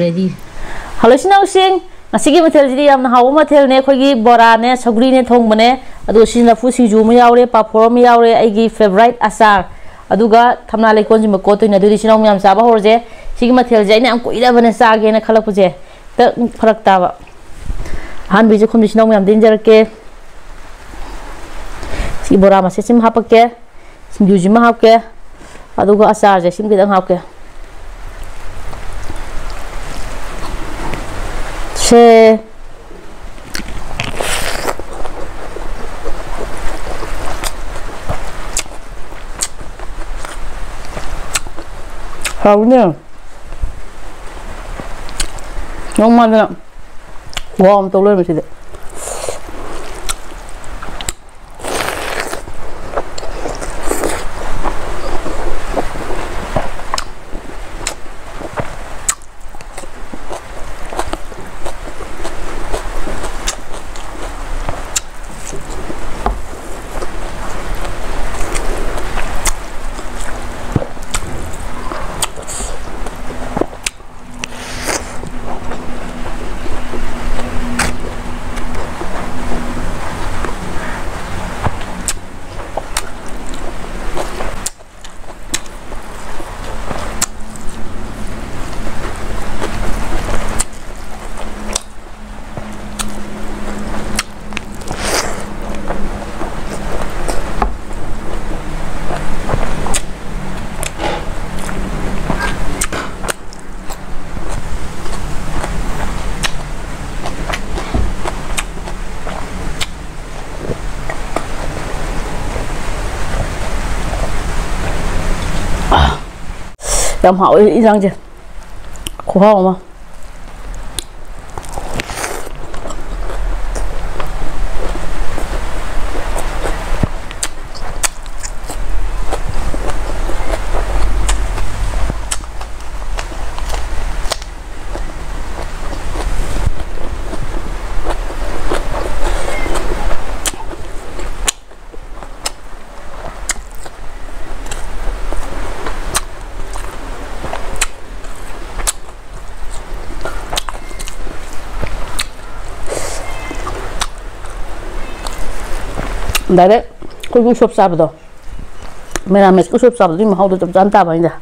ready. Hello, Sing. Asigi mathel am hawa mathel ne khogi bora ne sagri ne thong bane adu sina fu siju ma yaure papor ma yaure aigi favorite asar aduga thamna le kon jima ko to na du sina myam sa ba horje sigi mathel je ne am ko ida bane sa ge na khala puje ta farak ta ba han bi je khum sina myam danger ke si bora ma se sim hapake siju jima hapke aduga asar je sim ge dang hapke se 하우네 너무 많아 와 엄청 놀라면 시대 Làm hậu ý răng chưa khổ không mà 다이렉 그 수업 사버도 메라메스 그 수업 사버도 뭐 하도 좀 짠다 봐인다.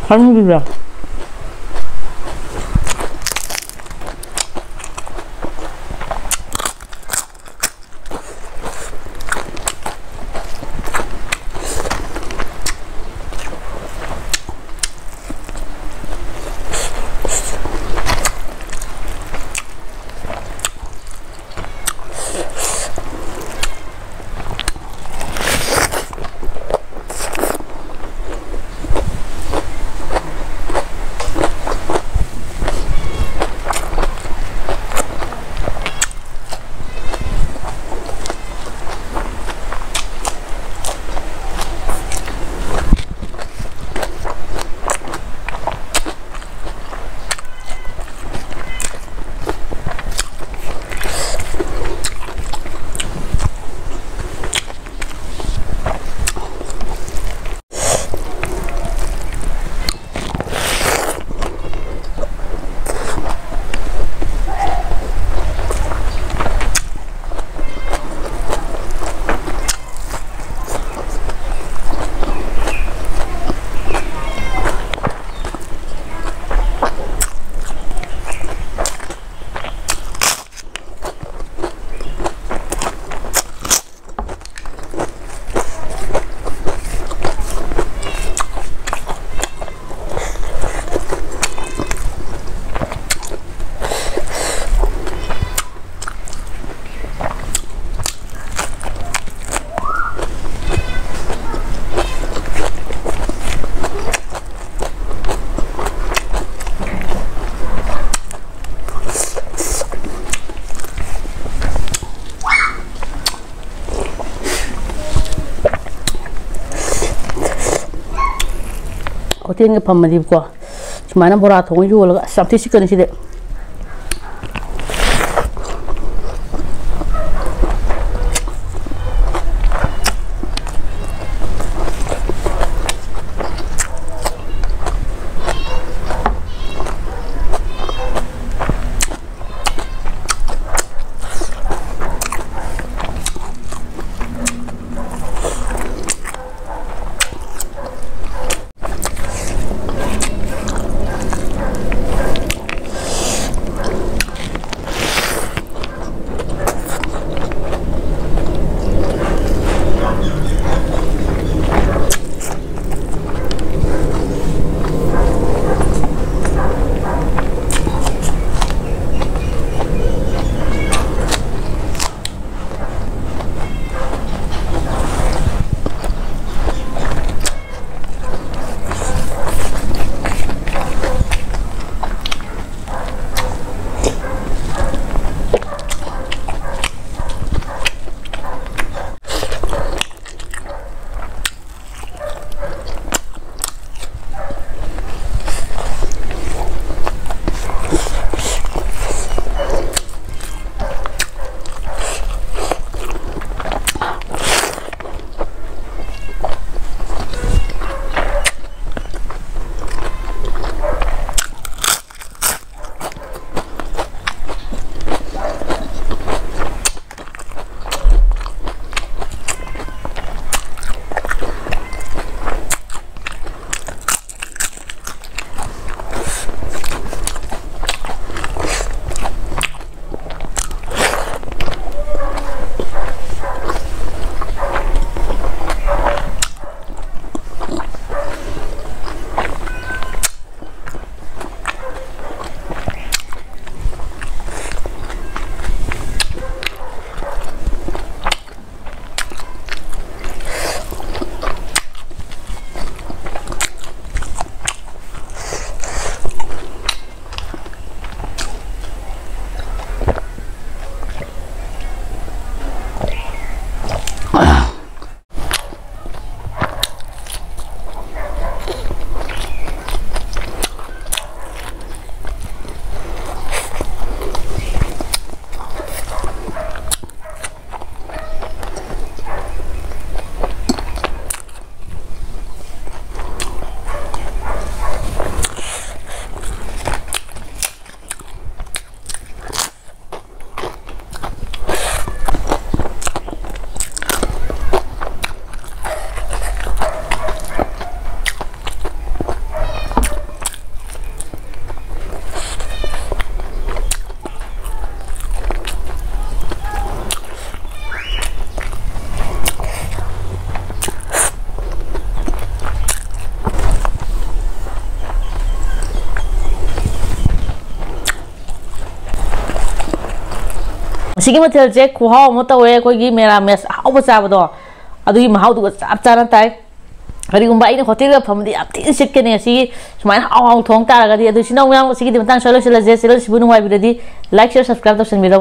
잘 먹이자. tiên cái phẩm mà dịp của chúng mày nó bora thùng vô là sắm tí chicken gì đấy. सिगी मथेल जे खुहाव म तवे कोई मेरामेस हाव चाबदो अदुई महाउदुगा चाप चाना ताई करीगुम्बा आइना होटेल गा फमदी याम थि सिटकेने असि सुमाइन हाव हाव थोंग तारगदी अदु सिनाउ याम सिगी दिमतांग सलो सलो जे सेलो सिबुनु वाइबिदि लाइक शेयर सब्सक्राइब तौसनबिदो।